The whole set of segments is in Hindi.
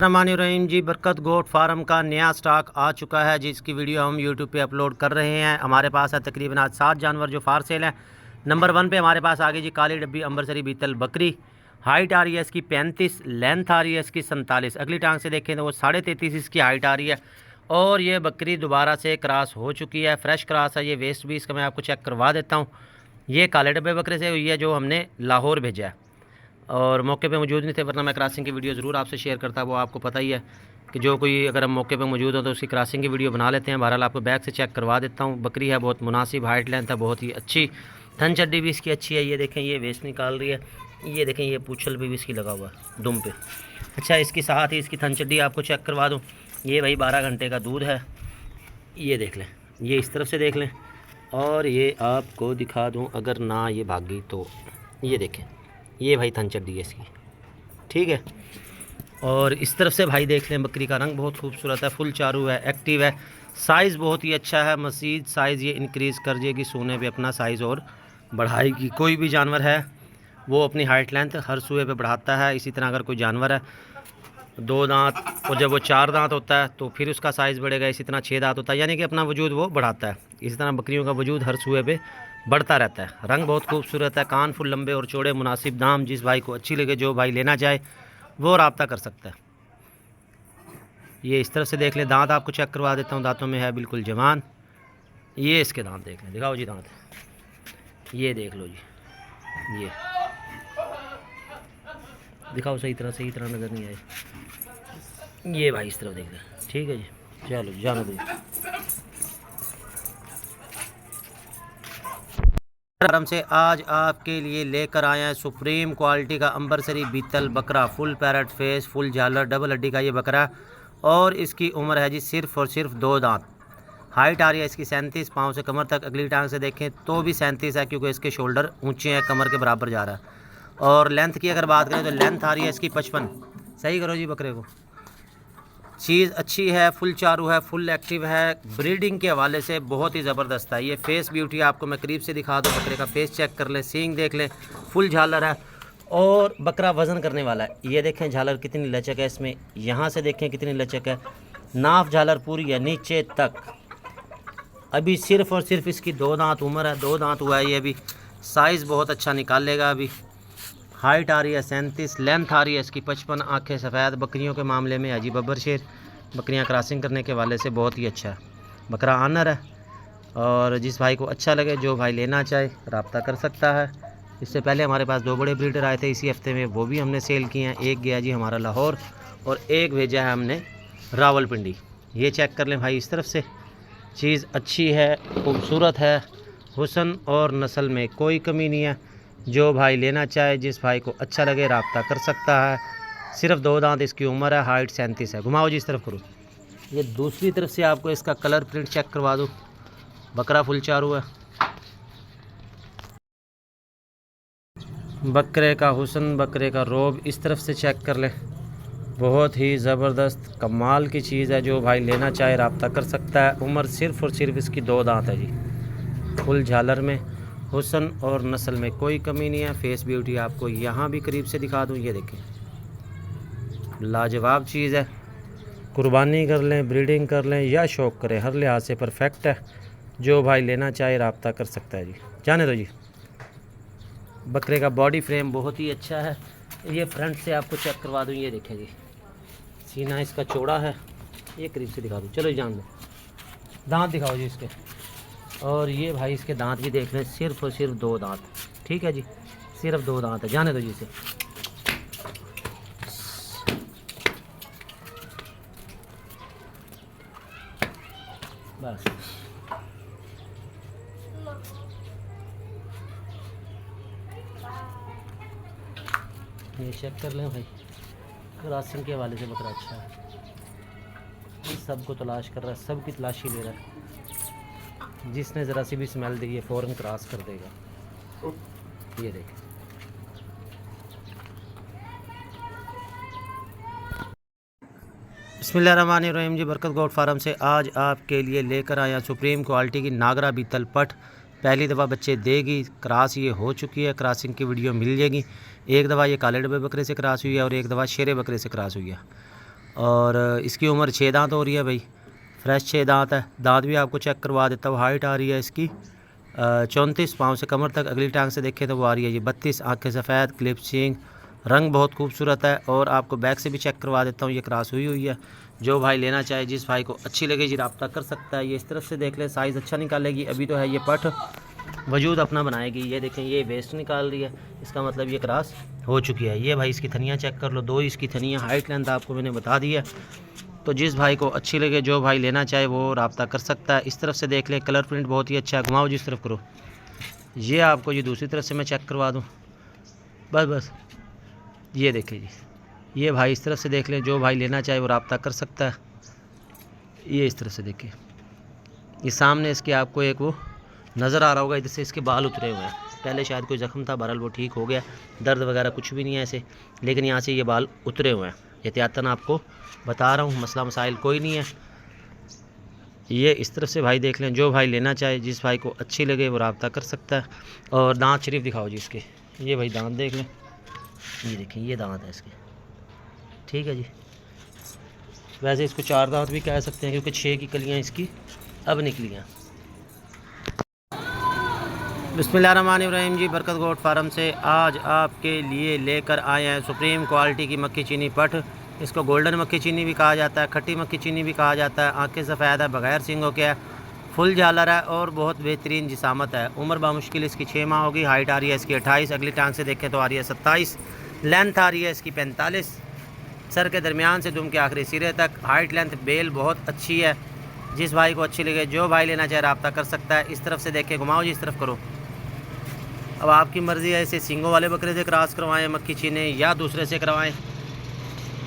रहीम जी, बरकत गोट फार्म का नया स्टॉक आ चुका है जिसकी वीडियो हम यूट्यूब पे अपलोड कर रहे हैं। हमारे पास है तकरीबन आज 7 जानवर जो फार सेल है। नंबर 1 पे हमारे पास आ गई जी काली डब्बी अम्बरसरी बीतल बकरी। हाइट आ रही है इसकी 35, लेंथ आ रही है इसकी 47। अगली टांग से देखें तो वो 33.5 इसकी हाइट आ रही है। और ये बकरी दोबारा से क्रॉस हो चुकी है, फ्रेश क्रॉस है। ये वेस्ट भी इसका मैं आपको चेक करवा देता हूँ। ये काले डब्बे बकरे से हुई है जो हमने लाहौर भेजा है और मौके पे मौजूद नहीं थे, वरना मैं क्रॉसिंग की वीडियो ज़रूर आपसे शेयर करता। वो आपको पता ही है कि जो कोई अगर हम मौके पे मौजूद हो तो उसकी क्रॉसिंग की वीडियो बना लेते हैं। बहरहाल आपको बैक से चेक करवा देता हूँ। बकरी है बहुत मुनासिब, हाइट लेंथ है बहुत ही अच्छी, थन चड्डी भी इसकी अच्छी है। ये देखें ये वेस्ट निकाल रही है, ये देखें ये पूछल भी इसकी लगा हुआ है दुम पे। अच्छा, इसकी साथ ही इसकी थन चड्डी आपको चेक करवा दूँ। ये भाई 12 घंटे का दूध है। ये देख लें, ये इस तरफ से देख लें और ये आपको दिखा दूँ अगर ना ये भागी तो ये देखें, ये भाई थन चड्डी है इसकी, ठीक है। और इस तरफ से भाई देख लें, बकरी का रंग बहुत खूबसूरत है, फुल चारू है, एक्टिव है, साइज़ बहुत ही अच्छा है। मज़ीद साइज़ ये इंक्रीज़ कर देगी, सोने पे अपना साइज़ और बढ़ाएगी। कोई भी जानवर है वो अपनी हाइट लेंथ हर सूए पे बढ़ाता है। इसी तरह अगर कोई जानवर है 2 दांत और जब वो 4 दांत होता है तो फिर उसका साइज़ बढ़ेगा। इसी तरह 6 दांत होता है, यानी कि अपना वजूद वो बढ़ाता है। इसी तरह बकरियों का वजूद हर सूए पे बढ़ता रहता है। रंग बहुत खूबसूरत है, कान फुल लंबे और चौड़े, मुनासिब दाम। जिस भाई को अच्छी लगे, जो भाई लेना चाहे वो रब्ता कर सकता है। ये इस तरफ से देख ले, दांत आपको चेक करवा देता हूँ। दांतों में है बिल्कुल जवान। ये इसके दांत देख लें, दिखाओ जी दांत, ये देख लो जी, ये दिखाओ सही तरह नज़र नहीं आए। ये भाई इस तरफ देख लें, ठीक है जी। चलो जानो भाई, फार्म से आज आपके लिए लेकर आए हैं सुप्रीम क्वालिटी का अम्बरसरी बीतल बकरा। फुल पैरट फेस, फुल झालर, डबल हड्डी का ये बकरा और इसकी उम्र है जी सिर्फ और सिर्फ 2 दांत। हाइट आ रही है इसकी 37, पाँव से कमर तक। अगली टांग से देखें तो भी 37 है, क्योंकि इसके शोल्डर ऊंचे हैं, कमर के बराबर जा रहा है। और लेंथ की अगर बात करें तो लेंथ आ रही है इसकी 55। सही करो जी बकरे को, चीज़ अच्छी है, फुल चारू है, फुल एक्टिव है। ब्रीडिंग के हवाले से बहुत ही ज़बरदस्त है। ये फेस ब्यूटी आपको मैं करीब से दिखा दूँ, बकरे का फेस चेक कर लें, सींग देख लें, फुल झालर है और बकरा वज़न करने वाला है। ये देखें झालर कितनी लचक है इसमें, यहाँ से देखें कितनी लचक है। नाफ झालर पूरी है नीचे तक। अभी सिर्फ़ और सिर्फ इसकी 2 दांत उम्र है, 2 दांत हुआ है ये अभी। साइज़ बहुत अच्छा निकाल लेगा अभी। हाइट आ रही है 37, लेंथ आ रही है इसकी 55। आंखें सफ़ेद। बकरियों के मामले में अजी बब्बर शेर, बकरियां क्रॉसिंग करने के वाले से बहुत ही अच्छा है। बकरा आनर है और जिस भाई को अच्छा लगे, जो भाई लेना चाहे रब्ता कर सकता है। इससे पहले हमारे पास 2 बड़े ब्रीडर आए थे इसी हफ्ते में, वो भी हमने सेल किए हैं। एक गया जी हमारा लाहौर और एक भेजा है हमने रावलपिंडी। ये चेक कर लें भाई, इस तरफ से चीज़ अच्छी है, खूबसूरत है, हुस्न और नस्ल में कोई कमी नहीं है। जो भाई लेना चाहे, जिस भाई को अच्छा लगे रब्ता कर सकता है। सिर्फ 2 दांत इसकी उम्र है, हाइट 37 है। घुमाओ जी इस तरफ करो। ये दूसरी तरफ से आपको इसका कलर प्रिंट चेक करवा दूँ। बकरा फुल चारू है, बकरे का हुस्न, बकरे का रोब इस तरफ से चेक कर ले। बहुत ही ज़बरदस्त कमाल की चीज़ है। जो भाई लेना चाहे रब्ता कर सकता है। उम्र सिर्फ और सिर्फ इसकी 2 दांत है जी। फुल झालर में, हुस्न और नस्ल में कोई कमी नहीं है। फेस ब्यूटी आपको यहाँ भी करीब से दिखा दूँ, ये देखें लाजवाब चीज़ है। कुर्बानी कर लें, ब्रीडिंग कर लें या शौक़ करें, हर लिहाज से परफेक्ट है। जो भाई लेना चाहे रब्ता कर सकता है जी। जाने दो जी। बकरे का बॉडी फ्रेम बहुत ही अच्छा है। ये फ्रंट से आपको चेक करवा दूँ, ये देखें जी, सीना इसका चौड़ा है। ये करीब से दिखा दूँ, चलो जान दो। दांत दिखाओ जी इसके, और ये भाई इसके दांत भी देख लें, सिर्फ और सिर्फ 2 दांत, ठीक है जी, सिर्फ 2 दांत है। जाने दो जी इसे। बस ये चेक कर लें भाई, क्रॉसिंग के हवाले से बकरा अच्छा है। ये सबको तलाश कर रहा है, सबकी तलाशी ले रहा है। जिसने ज़रा सी भी स्मेल दी है फ़ौरन क्रॉस कर देगा। ये देखें, बिस्मिल्लाहिर्रहमानिर्रहीम जी। बरकत गोट फार्म से आज आपके लिए लेकर आया सुप्रीम क्वालिटी की नागरा बीतल पट। पहली दफ़ा बच्चे देगी, क्रॉस ये हो चुकी है, क्रॉसिंग की वीडियो मिल जाएगी। एक दफ़ा ये काले डब्बे बकरे से क्रॉस हुई है और एक दफ़ा शेरे बकरे से क्रॉस हुई है। और इसकी उम्र 6 दांत हो रही है भाई, फ्रेश 6 दांत है। दांत भी आपको चेक करवा देता हूँ। हाइट आ रही है इसकी 34 पाँव से कमर तक। अगली टांग से देखें तो वो आ रही है जी 32। आँखें सफ़ेद, क्लिप सींग, रंग बहुत खूबसूरत है। और आपको बैक से भी चेक करवा देता हूँ, ये क्रॉस हुई हुई है। जो भाई लेना चाहे, जिस भाई को अच्छी लगे जी रब्ता कर सकता है। ये इस तरफ से देख ले, साइज़ अच्छा निकालेगी। अभी तो है ये पठ वजूद अपना बनाएगी। ये देखें, ये वेस्ट निकाल रही है, इसका मतलब ये क्रॉस हो चुकी है। ये भाई इसकी थनियाँ चेक कर लो, 2 इसकी थनियाँ। हाइट लेंथ आपको मैंने बता दी है। तो जिस भाई को अच्छी लगे, जो भाई लेना चाहे वो रब्ता कर सकता है। इस तरफ से देख ले, कलर प्रिंट बहुत ही अच्छा है। घुमाओ जिस तरफ करो। ये आपको ये दूसरी तरफ से मैं चेक करवा दूँ, बस ये देखिए जी। ये भाई इस तरफ से देख लें, जो भाई लेना चाहे वो रब्ता कर सकता है। ये इस तरफ से देखिए, ये सामने इसके आपको एक वो नज़र आ रहा होगा, इधर से इसके बाल उतरे हुए हैं। पहले शायद कोई ज़ख्म था, बहरहाल वो ठीक हो गया। दर्द वगैरह कुछ भी नहीं है ऐसे, लेकिन यहाँ से ये बाल उतरे हुए हैं। एहतियातन आपको बता रहा हूँ, मसला मसाइल कोई नहीं है। ये इस तरफ से भाई देख लें, जो भाई लेना चाहे, जिस भाई को अच्छी लगे वो रब्ता कर सकता है। और दांत शरीफ दिखाओ जी इसके। ये भाई दांत देख लें, ये देखें, ये दांत है इसके, ठीक है जी। वैसे इसको 4 दांत भी कह सकते हैं, क्योंकि 6 की कलियाँ इसकी अब निकली हैं। बिस्मिल्लाहिर्रहमानिर्रहीम जी। बरकत गोट फार्म से आज आपके लिए लेकर आए हैं सुप्रीम क्वालिटी की मक्खी चीनी पठ। इसको गोल्डन मक्खी चीनी भी कहा जाता है, खट्टी मक्खी चीनी भी कहा जाता है। आंखें सफ़ेद है, बगैर सींगों के है, फुल झालर है और बहुत बेहतरीन जिसामत है। उम्र बामुश्किल इसकी 6 माह होगी। हाइट आ रही है इसकी 28। अगली टांग से देखें तो आ रही है 27। लेंथ आ रही है इसकी 45। सर के दरमियान से दुम के आखिरी सिरे तक। हाइट लेंथ बेल बहुत अच्छी है। जिस भाई को अच्छी लगे, जो भाई लेना चाहे रब्ता कर सकता है। इस तरफ से देखें, घुमाओ जी इस तरफ करो। अब आपकी मर्ज़ी है, इसे सींगों वाले बकरे से क्रॉस करवाएं मक्खी चीने, या दूसरे से करवाएं।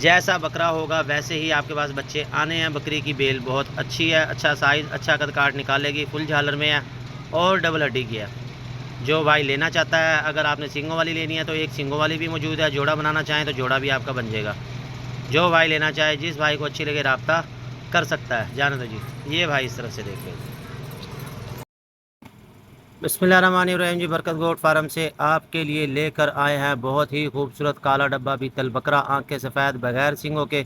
जैसा बकरा होगा वैसे ही आपके पास बच्चे आने हैं। बकरी की बेल बहुत अच्छी है, अच्छा साइज़, अच्छा कद काट निकालेगी। फुल झालर में है और डबल हड्डी की है। जो भाई लेना चाहता है, अगर आपने सींगों वाली लेनी है तो एक सींगों वाली भी मौजूद है। जोड़ा बनाना चाहें तो जोड़ा भी आपका बन जाएगा। जो भाई लेना चाहे, जिस भाई को अच्छी लगे रब्ता कर सकता है। जाने दो जी। ये भाई इस तरफ से देख लीजिए। बिस्मिल्लाहिर्रहमानिर्रहीम जी। बरकत गोट फार्म से आपके लिए लेकर आए हैं बहुत ही खूबसूरत काला डब्बा बीतल बकरा। आंखें सफ़ेद, बगैर सींगों के।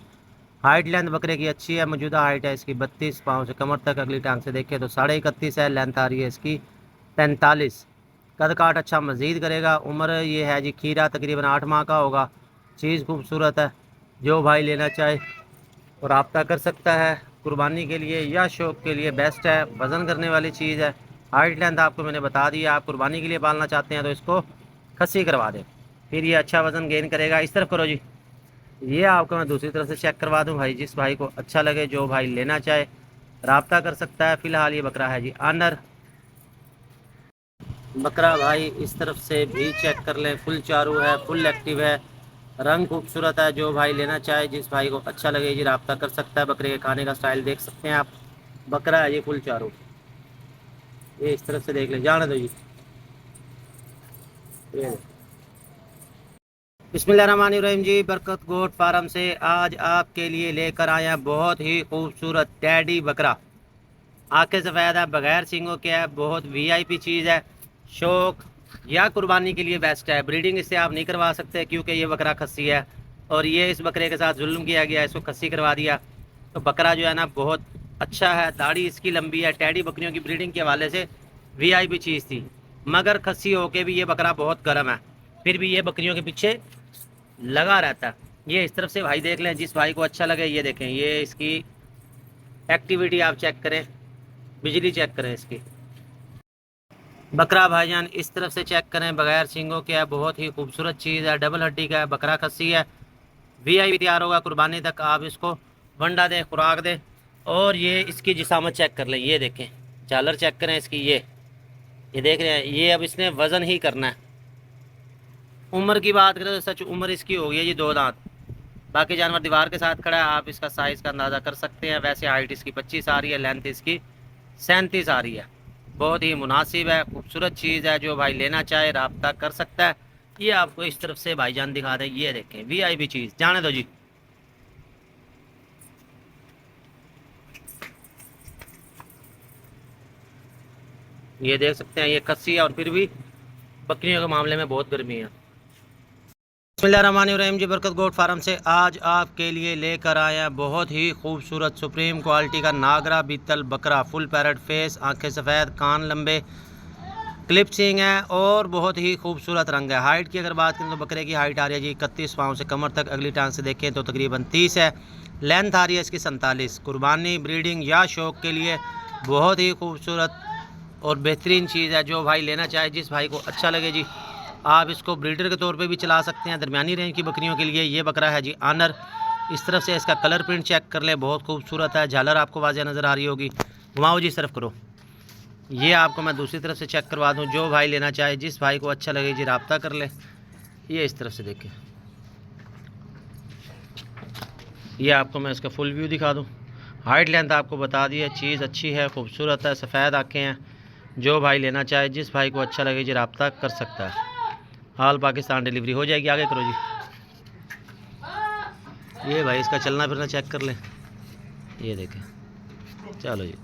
हाइट लेंथ बकरे की अच्छी है। मौजूदा हाइट है इसकी 32 पाँव से कमर तक। अगली टांग से देखें तो 31.5 है। लेंथ आ रही है इसकी 45। कद काट अच्छा मज़ीद करेगा। उम्र ये है जी खीरा, तकरीबन 8 माह का होगा। चीज़ खूबसूरत है। जो भाई लेना चाहे वो रब्ता कर सकता है। कुर्बानी के लिए या शौक़ के लिए बेस्ट है। वज़न करने वाली चीज़ है। हाइट लेंथ आपको मैंने बता दी है। आप कुर्बानी के लिए पालना चाहते हैं तो इसको खस्सी करवा दें, फिर ये अच्छा वज़न गेन करेगा। इस तरफ करो जी। ये आपको मैं दूसरी तरफ से चेक करवा दूं भाई। जिस भाई को अच्छा लगे, जो भाई लेना चाहे रब्ता कर सकता है। फ़िलहाल ये बकरा है जी आनर बकरा। भाई इस तरफ से भी चेक कर लें, फुल चारू है, फुल एक्टिव है, रंग खूबसूरत है। जो भाई लेना चाहे, जिस भाई को अच्छा लगे जी रब्ता कर सकता है। बकरे के खाने का स्टाइल देख सकते हैं आप। बकरा है ये फुल चारू। ये इस तरफ से देख लें, जाने दो जी। ये बिस्मिल्लाहिर्रहमानिर्रहीम जी। बरकत गोट फार्म से आज आपके लिए लेकर आए हैं बहुत ही खूबसूरत टैडी बकरा। आंखें सफ़ेद है, बगैर सींगों के है, बहुत वीआईपी चीज़ है। शौक या कुर्बानी के लिए बेस्ट है। ब्रीडिंग इससे आप नहीं करवा सकते क्योंकि ये बकरा खस्सी है और ये इस बकरे के साथ जुल्म किया गया, इसको खस्सी करवा दिया। तो बकरा जो है ना बहुत अच्छा है। दाढ़ी इसकी लंबी है। टैडी बकरियों की ब्रीडिंग के हवाले से वीआईपी चीज़ थी, मगर खस्सी होके भी ये बकरा बहुत गर्म है। फिर भी ये बकरियों के पीछे लगा रहता है। ये इस तरफ से भाई देख लें, जिस भाई को अच्छा लगे। ये देखें, ये इसकी एक्टिविटी आप चेक करें, बिजली चेक करें इसकी। बकरा भाईजान इस तरफ से चेक करें, बगैर सींगों के है, बहुत ही खूबसूरत चीज़ है। डबल हड्डी का है, बकरा खस्सी है। वीआईपी तैयार होगा कुर्बानी तक। आप इसको वंडा दें, खुराक दें। और ये इसकी जिसामत चेक कर लें। ये देखें, झालर चेक करें इसकी। ये देख रहे हैं, ये अब इसने वज़न ही करना है। उम्र की बात करें तो सच उम्र इसकी हो गई है जी 2 दांत। बाकी जानवर दीवार के साथ खड़ा है, आप इसका साइज़ का अंदाज़ा कर सकते हैं। वैसे हाइट इसकी 25 आ रही है, लेंथ इसकी 37 आ रही है। बहुत ही मुनासिब है, खूबसूरत चीज़ है। जो भाई लेना चाहे रब्ता कर सकता है। ये आपको इस तरफ से भाईजान दिखा दें। ये देखें, वीआईपी चीज़। जाने दो जी। ये देख सकते हैं, ये खस्सी है और फिर भी बकरियों के मामले में बहुत गर्मी है। बिस्मिल्लाहिर्रहमानिर्रहीम जी, बरकत गोट फार्म से आज आपके लिए लेकर आए हैं बहुत ही खूबसूरत सुप्रीम क्वालिटी का नागरा बीतल बकरा। फुल पैरेट फेस, आंखें सफ़ेद, कान लंबे, क्लिप सींग है और बहुत ही खूबसूरत रंग है। हाइट की अगर बात करें तो बकरे की हाइट आ रही है जी 31 पाँव से कमर तक। अगली टांग से देखें तो तकरीबन 30 है। लेंथ आ रही है इसकी 47। कुर्बानी, ब्रीडिंग या शौक़ के लिए बहुत ही खूबसूरत और बेहतरीन चीज़ है। जो भाई लेना चाहे, जिस भाई को अच्छा लगे जी, आप इसको ब्रीडर के तौर पे भी चला सकते हैं। दरमियानी रेंज की बकरियों के लिए ये बकरा है जी आनर। इस तरफ से इसका कलर प्रिंट चेक कर ले, बहुत खूबसूरत है। झालर आपको वाज़ेह नज़र आ रही होगी। घुमाओ जी, इस तरफ करो। ये आपको मैं दूसरी तरफ से चेक करवा दूँ। जो भाई लेना चाहे, जिस भाई को अच्छा लगे जी, रब्ता कर ले। ये इस तरफ से देखें, ये आपको मैं इसका फुल व्यू दिखा दूँ। हाइट लेंथ आपको बता दी है। चीज़ अच्छी है, खूबसूरत है, सफ़ेद आँखें हैं। जो भाई लेना चाहे, जिस भाई को अच्छा लगे जी, रब्ता कर सकता है। हाल पाकिस्तान डिलीवरी हो जाएगी। आगे करो जी। ये भाई इसका चलना फिरना चेक कर ले। ये देखें, चलो जी।